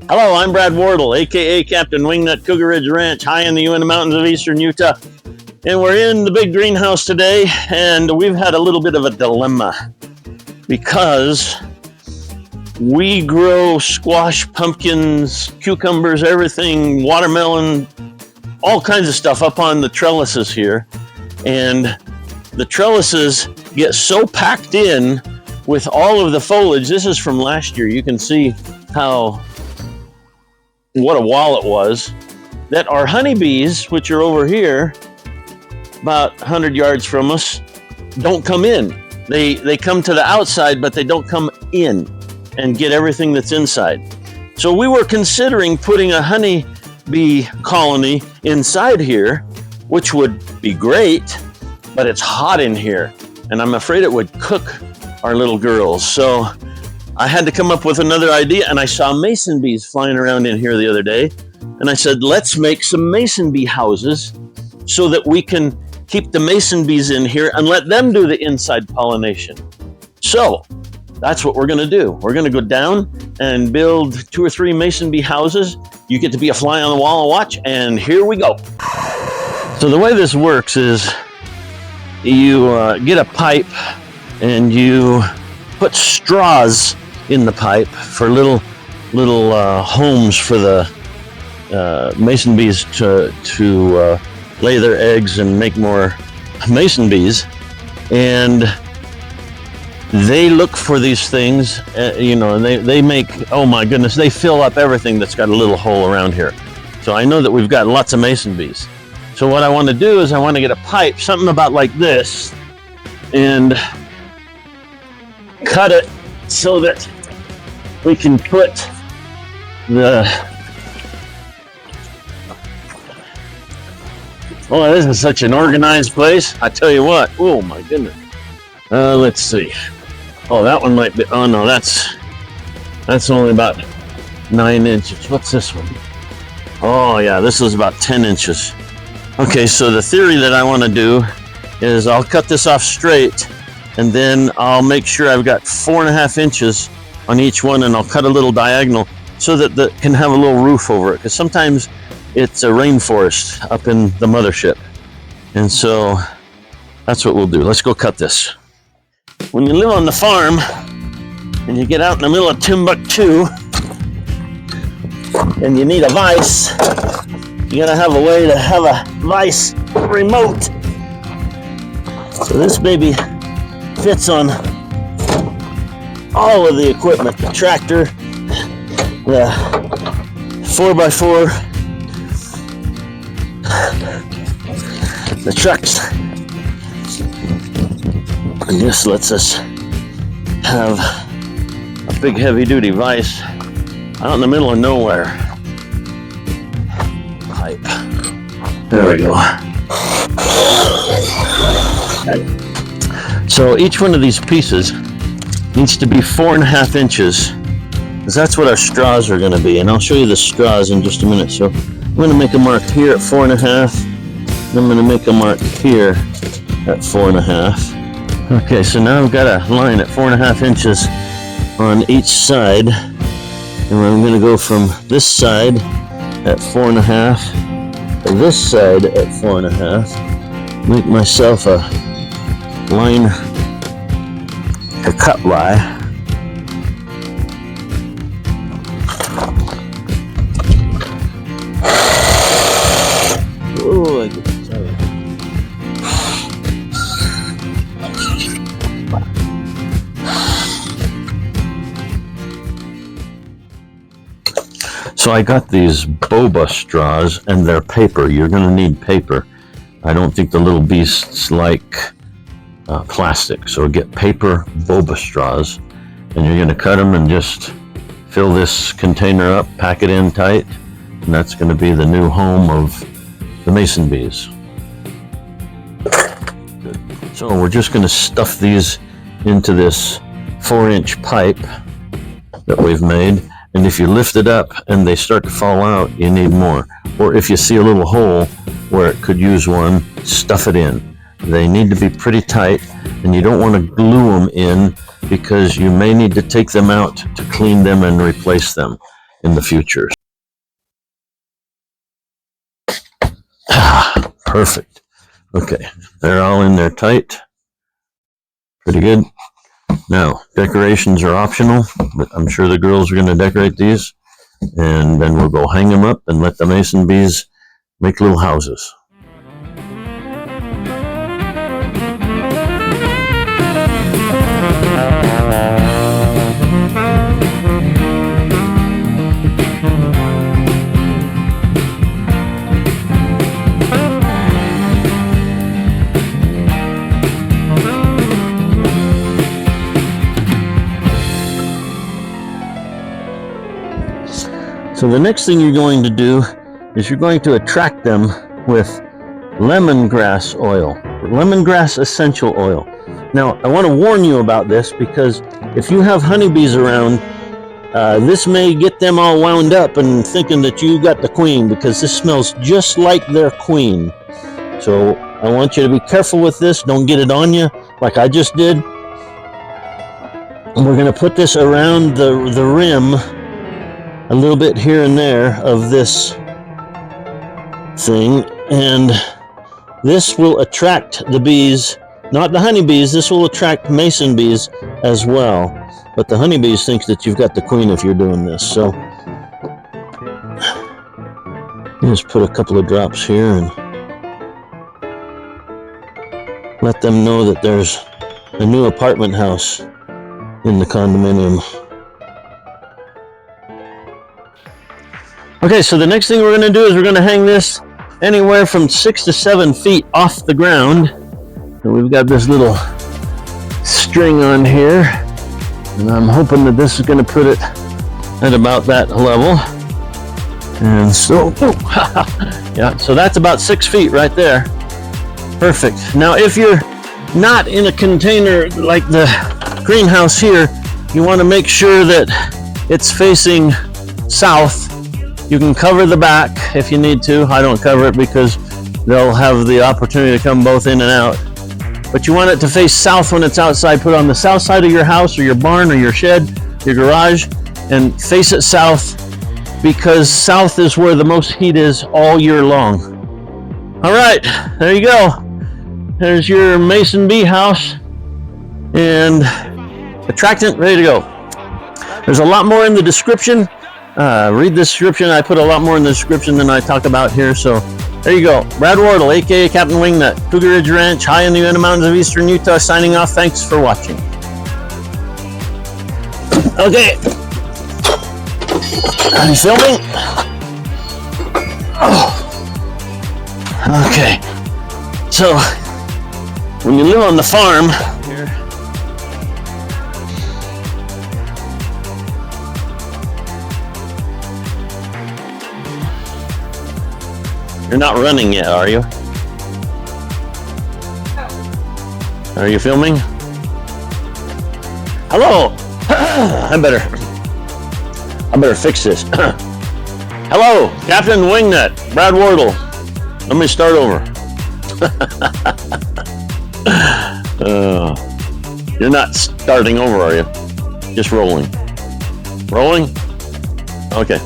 Hello, I'm Brad Wardle, aka Captain Wingnut, Cougar Ridge Ranch, high in the Uinta Mountains of eastern Utah. And we're in the big greenhouse today, and we've had a little bit of a dilemma because we grow squash, pumpkins, cucumbers, everything, watermelon, all kinds of stuff up on the trellises here. And the trellises get so packed in with all of the foliage. This is from last year. You can see what a wall it was, that our honeybees, which are over here about 100 yards from us, don't come in. They come to the outside, but they don't come in and get everything that's inside. So we were considering putting a honeybee colony inside here, which would be great, but it's hot in here, and I'm afraid it would cook our little girls. So I had to come up with another idea, and I saw mason bees flying around in here the other day, and I said, let's make some mason bee houses so that we can keep the mason bees in here and let them do the inside pollination. So that's what we're going to do. We're going to go down and build 2 or 3 mason bee houses. You get to be a fly on the wall and watch, and here we go. So the way this works is you get a pipe and you put straws in the pipe for little homes for the mason bees to lay their eggs and make more mason bees. And they look for these things, and they make, oh my goodness, they fill up everything that's got a little hole around here. So I know that we've got lots of mason bees. So what I want to do is I want to get a pipe, something about like this, and cut it so that we can put oh, this is such an organized place. I tell you what, oh my goodness. Let's see. Oh, that one might be, oh no, that's only about 9 inches. What's this one? Oh yeah, this is about 10 inches. Okay, so the theory that I want to do is I'll cut this off straight, and then I'll make sure I've got 4.5 inches on each one, and I'll cut a little diagonal so that it can have a little roof over it, because sometimes it's a rainforest up in the mothership. And so that's what we'll do. Let's go cut this. When you live on the farm and you get out in the middle of Timbuktu and you need a vise, you gotta have a way to have a vise remote. So this baby fits on all of the equipment, the tractor, the 4x4, the trucks, and this lets us have a big heavy duty vise out in the middle of nowhere. Pipe. There we go. So each one of these pieces needs to be 4.5 inches, because that's what our straws are going to be. And I'll show you the straws in just a minute. So I'm going to make a mark here at 4.5. And I'm going to make a mark here at 4.5. Okay, so now I've got a line at 4.5 inches on each side. And I'm going to go from this side at 4.5 to this side at 4.5. Make myself a line, a cut lie. Oh, I get tired. So I got these Boba straws, and they're paper. You're going to need paper. I don't think the little beasts like plastic, so get paper Boba straws, and you're going to cut them and just fill this container up, pack it in tight, and that's going to be the new home of the mason bees. Good. So we're just going to stuff these into this 4-inch pipe that we've made, and if you lift it up and they start to fall out, you need more. Or if you see a little hole where it could use one, stuff it in. They need to be pretty tight, and you don't want to glue them in because you may need to take them out to clean them and replace them. in the future. Perfect. Okay, they're all in there tight. Pretty good. Now, decorations are optional, but I'm sure the girls are going to decorate these, and then we'll go hang them up and let the mason bees make little houses. So the next thing you're going to do is you're going to attract them with lemongrass oil, lemongrass essential oil. Now, I want to warn you about this because if you have honeybees around, this may get them all wound up and thinking that you got the queen, because this smells just like their queen. So I want you to be careful with this. Don't get it on you like I just did. And we're going to put this around the rim, a little bit here and there of this thing, and this will attract the bees, not the honeybees. This will attract mason bees as well, but the honeybees think that you've got the queen if you're doing this. So just put a couple of drops here and let them know that there's a new apartment house in the condominium. Okay, so the next thing we're going to do is we're going to hang this anywhere from 6 to 7 feet off the ground. And we've got this little string on here, and I'm hoping that this is going to put it at about that level. And so, yeah, so that's about 6 feet right there. Perfect. Now, if you're not in a container like the greenhouse here, you want to make sure that it's facing south. You can cover the back if you need to. I don't cover it because they'll have the opportunity to come both in and out. But you want it to face south when it's outside. Put it on the south side of your house or your barn or your shed, your garage, and face it south, because south is where the most heat is all year long. All right, there you go. There's your mason bee house and attractant ready to go. There's a lot more in the description. Read the description. I put a lot more in the description than I talk about here. So there you go. Brad Wardle, aka Captain Wingnut, Cougar Ridge Ranch, high in the Uinta Mountains of eastern Utah, signing off. Thanks for watching. Okay. Are you filming? Oh. Okay. So when you live on the farm, you're not running yet, are you? Are you filming? Hello! I better fix this. Hello, Captain Wingnut, Brad Wardle. Let me start over. You're not starting over, are you? Just rolling. Rolling? Okay.